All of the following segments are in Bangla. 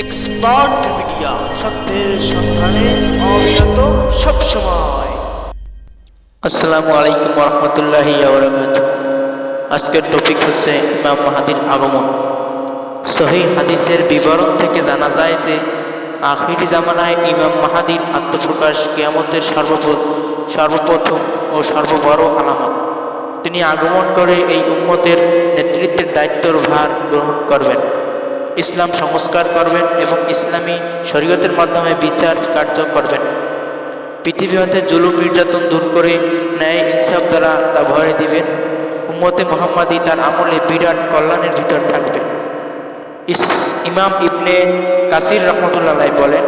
এক্সপার্ট মিডিয়া, সত্যের সন্ধানে অবিরত সবসময়। আসসালামু আলাইকুম রহমতুল্লাহি ওয়া বারাকাতুহু। আজকের টপিক হচ্ছে ইমাম মাহদীর আগমন। সহিহ হাদিসের বিবরণ থেকে জানা যায় যে আখিরি জামানায় ইমাম মাহদীর আত্মপ্রকাশ কিয়ামতের সর্বপ্রথম ও সর্ববড় আলামত। তিনি আগমন করে এই উম্মতের নেতৃত্বের দায়িত্বর ভার গ্রহণ করবেন, ইসলাম সংস্কার করবেন এবং ইসলামী শরীয়তের মাধ্যমে বিচার কার্য করবেন। পৃথিবী হতে জুলুম নির্যাতন দূর করে ন্যায় ইনসাফ দ্বারা তা ভরে দিবেন। উম্মতে মুহাম্মাদি তার আমলে বিরাট কল্যাণের ভিতর থাকবে। ইমাম ইবনে কাসির রহমতুল্লাহ বলেন,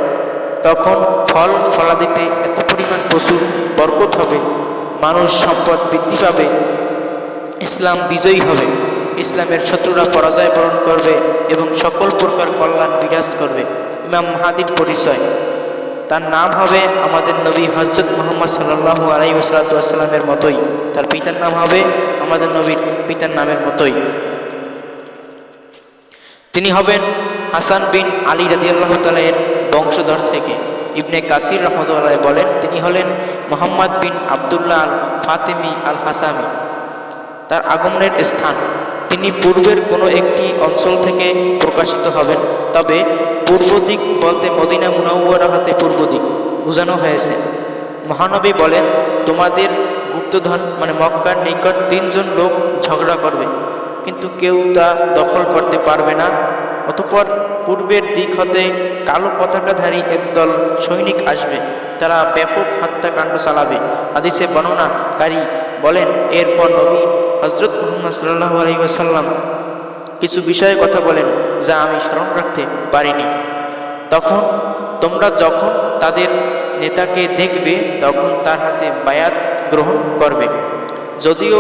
তখন ফল ফলাদিতে এত পরিমাণ প্রচুর বরকত হবে, মানুষ সম্পদ বৃদ্ধি পাবে, ইসলাম বিজয়ী হবে, ইসলামের শত্রুরা পরাজয় বরণ করবে এবং সকল প্রকার কল্যাণ বিরাজ করবে। ইমাম মাহদীর পরিচয়, তার নাম হবে আমাদের নবী হযরত মুহাম্মদ সাল্লাল্লাহু আলাইহি ওয়াসাল্লামের মতোই, তার পিতার নাম হবে আমাদের নবীর পিতার নামের মতোই। তিনি হবেন হাসান বিন আলী রাদিয়াল্লাহু তাআলা এর বংশধর থেকে। ইবনে কাসির রহমতুল্লাহ বলেন, তিনি হলেন মুহাম্মদ বিন আবদুল্লাহ আল ফাতিমি আল হাসামি। তার আগমনের স্থান, তিনি পূর্বের কোনো একটি অঞ্চল থেকে প্রকাশিত হবেন, তবে পূর্ব দিক বলতে মদিনা মুনাওয়ারা হতে পূর্ব দিক বোঝানো হয়েছে। মহানবী বলেন, তোমাদের গুপ্তধন মক্কার নিকট 3 জন লোক ঝগড়া করবে, কিন্তু কেউ তা দখল করতে পারবে না। অতঃপর পূর্বের দিক হতে কালো পতাকাধারী একদল সৈনিক আসবে, তারা ব্যাপক হত্যাকাণ্ড চালাবে। হাদিসে বর্ণনাকারী বলেন, এরপর নবী হযরত মুহাম্মদ সাল্লাল্লাহু আলাইহি ওয়াসাল্লাম কিছু বিষয়ে কথা বলেন যা আমি স্মরণ রাখতে পারিনি। তখন তোমরা যখন তাদের নেতাকে দেখবে তখন তার হাতে বায়াত গ্রহণ করবে, যদিও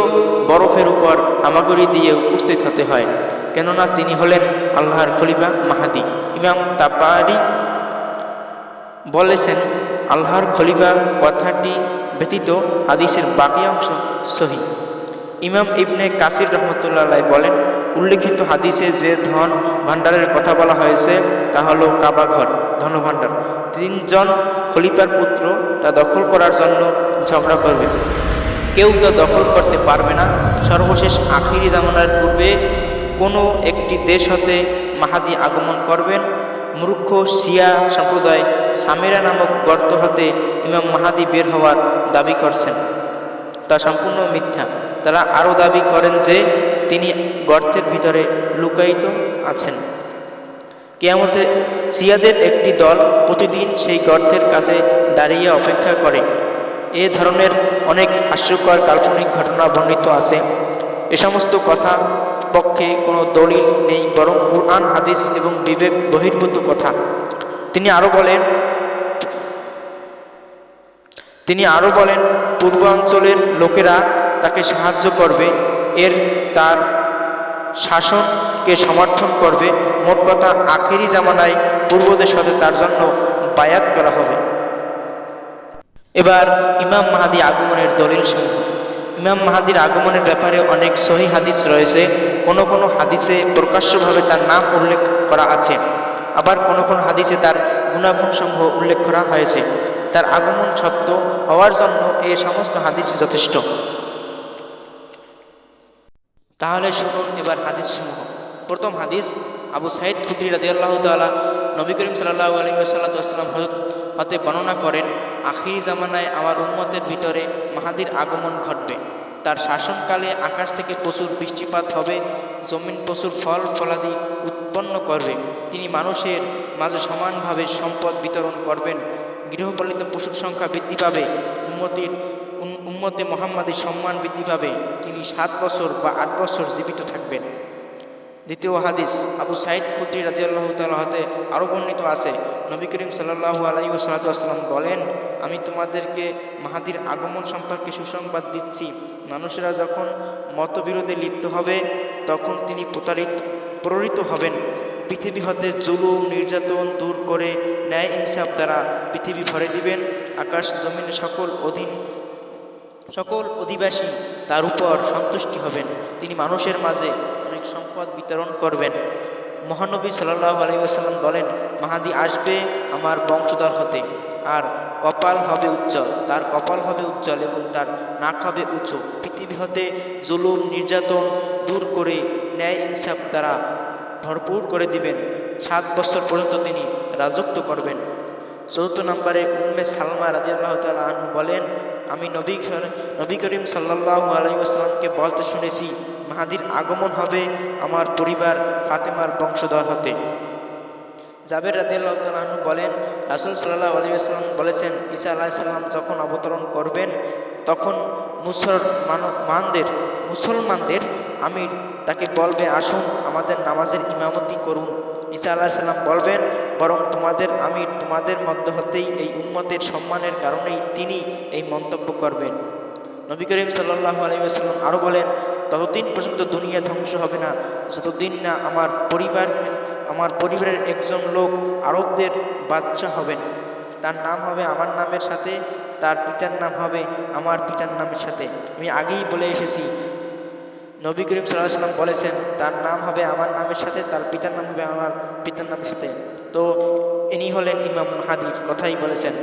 বরফের উপর হামাগুড়ি দিয়ে উপস্থিত হতে হয়, কেননা তিনি হলেন আল্লাহর খলিফা মাহদী। ইমাম তাবারী বলেছেন, আল্লাহর খলিফা কথাটি ব্যতীত হাদিসের বাকি অংশ সহিহ। ইমাম ইবনে কাসির রহমতুল্লাহ বলেন, উল্লেখিত হাদিসে যে ধন ভাণ্ডারের কথা বলা হয়েছে তা হলো কাবা ঘর, ধনভাণ্ডার। 3 জন খলিফার পুত্র তা দখল করার জন্য ঝগড়া করবে, কেউ তা দখল করতে পারবে না। সর্বশেষ আখিরি জামানার পূর্বে কোনো একটি দেশ হতে মাহদী আগমন করবেন। মূর্খ শিয়া সম্প্রদায় সামিরা নামক গর্ত হতে ইমাম মাহদী বের হওয়ার দাবি করছেন, তা সম্পূর্ণ মিথ্যা। তারা আরও দাবি করেন যে তিনি গর্তের ভিতরে লুকায়িত আছেন। কিয়ামতে শিয়াদের একটি দল প্রতিদিন সেই গর্তের কাছে দাঁড়িয়ে অপেক্ষা করে। এ ধরনের অনেক হাস্যকর কাল্পনিক ঘটনা বর্ণিত আছে। এ সমস্ত কথা পক্ষে কোনো দলিল নেই, বরং কুরআন, হাদিস এবং বিবেক বহির্ভূত কথা। তিনি আরও বলেন, পূর্বাঞ্চলের লোকেরা তাকে সাহায্য করবে, তার শাসনকে সমর্থন করবে। মোট কথা, আখেরি জামানায় পূর্বদের সাথে তার জন্য বায়াত করা হবে। এবার ইমাম মাহদী আগমনের দলিল সমূহ। ইমাম মাহদীর আগমনের ব্যাপারে অনেক সহিহ হাদিস রয়েছে। কোনো কোনো হাদিসে প্রকাশ্যভাবে তার নাম উল্লেখ করা আছে, আবার কোনো কোনো হাদিসে তার গুণাগুণসমূহ উল্লেখ করা হয়েছে। তার আগমন সত্য হওয়ার জন্য এই সমস্ত হাদিস যথেষ্ট। তাহলে শুনুন এবার হাদিস সমূহ। প্রথম হাদিস, আবু সাঈদ খুদরি রাদিয়াল্লাহু তাআলা নবী করিম সাল্লাল্লাহু আলাইহি ওয়াসাল্লাম হতে বর্ণনা করেন, আখিরি জামানায় আমার উম্মতের ভিতরে মাহদীর আগমন ঘটবে। তার শাসনকালে আকাশ থেকে প্রচুর বৃষ্টিপাত হবে, জমিন প্রচুর ফল ফলাদি উৎপন্ন করবে। তিনি মানুষের মাঝে সমানভাবে সম্পদ বিতরণ করবেন, গৃহপালিত পশুর সংখ্যা বৃদ্ধি পাবে, উম্মতে মুহাম্মাদীর সম্মান বৃদ্ধি পাবে। তিনি 7 বছর বা 8 বছর জীবিত থাকবেন। দ্বিতীয় হাদিস, আবু সাঈদ খুদরি রাদিয়াল্লাহু তাআলা হতে আরও বর্ণিত আছে, নবী করিম সাল্লাল্লাহু আলাইহি ওয়াসাল্লাম বলেন, আমি তোমাদেরকে মাহদীর আগমন সম্পর্কে সুসংবাদ দিচ্ছি। মানুষেরা যখন মতবিরোধে লিপ্ত হবে তখন তিনি প্ররোচিত হবেন। পৃথিবী হতে জুলুম নির্যাতন দূর করে ন্যায় ইনসাফ দ্বারা পৃথিবী ভরে দিবেন। আকাশ জমিনে সকল অধিবাসী তার উপর সন্তুষ্টি হবেন। তিনি মানুষের মাঝে অনেক সম্পদ বিতরণ করবেন। মহানবী সাল্লাল্লাহু আলাইহি ওয়াসাল্লাম বলেন, মাহাদি আসবে আমার বংশধর হতে, আর কপাল হবে উজ্জ্বল, তার কপাল হবে উজ্জ্বল এবং তার নাক হবে উঁচু। পৃথিবী হতে জুলুম নির্যাতন দূর করে ন্যায় ইনসাফ দ্বারা ভরপুর করে দিবেন। 7 বছর পর্যন্ত তিনি রাজত্ব করবেন। 4 নম্বরে উম্মে সালমা রাদিয়াল্লাহু তাআলা আনহু বলেন, আমি নবী করিম সাল্লাল্লাহু আলাইহি ওয়াসাল্লামকে বলতে শুনেছি, মাহাদির আগমন হবে আমার পরিবার ফাতেমার বংশধর হতে। জাবের রাদিয়াল্লাহু তাআলা আনহু বলেন, রাসূল সাল্লাল্লাহু আলাইহি ওয়াসাল্লাম বলেছেন, ঈসা আলাইহিস সালাম যখন অবতরণ করবেন তখন মুসলমানদের আমির তাকে বলবে, আসুন আমাদের নামাজের ইমামতি করুন। ঈসা আলাইহিস সালাম বলবেন, বরং তোমাদের আমির তোমাদের মধ্য হতেই এই উম্মতের সম্মানের কারণেই তিনি এই মন্তব্য করবেন। নবী করিম সাল্লাল্লাহু আলাইহি ওয়াসাল্লাম আরও বলেন, ততদিন পর্যন্ত দুনিয়া ধ্বংস হবে না যতদিন না আমার পরিবারের একজন লোক আরবদের বাদশা হবেন। তার নাম হবে আমার নামের সাথে, তার পিতার নাম হবে আমার পিতার নামের সাথে। আমি আগেই বলে এসেছি, নবী করিম সাল্লাল্লাহু আলাইহি ওয়াসাল্লাম বলেছেন তার নাম হবে আমার নামের সাথে, তার পিতার নাম হবে আমার পিতার নামের সাথে। তো ইনি হলেন ইমাম মাহাদির কথাই বলেছেন।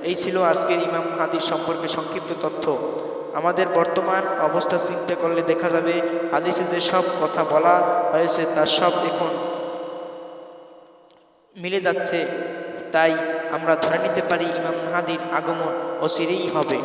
এই ছিল আজকের ইমাম মাহাদির সম্পর্কে সংক্ষিপ্ত তথ্য। আমাদের বর্তমান অবস্থা চিন্তা করলে দেখা যাবে হাদিসে যে সব কথা বলা হয়েছে তার সব এখন মিলে যাচ্ছে। তাই আমরা ধরে নিতে পারি ইমাম মাহাদির আগমন অচিরেই হবে।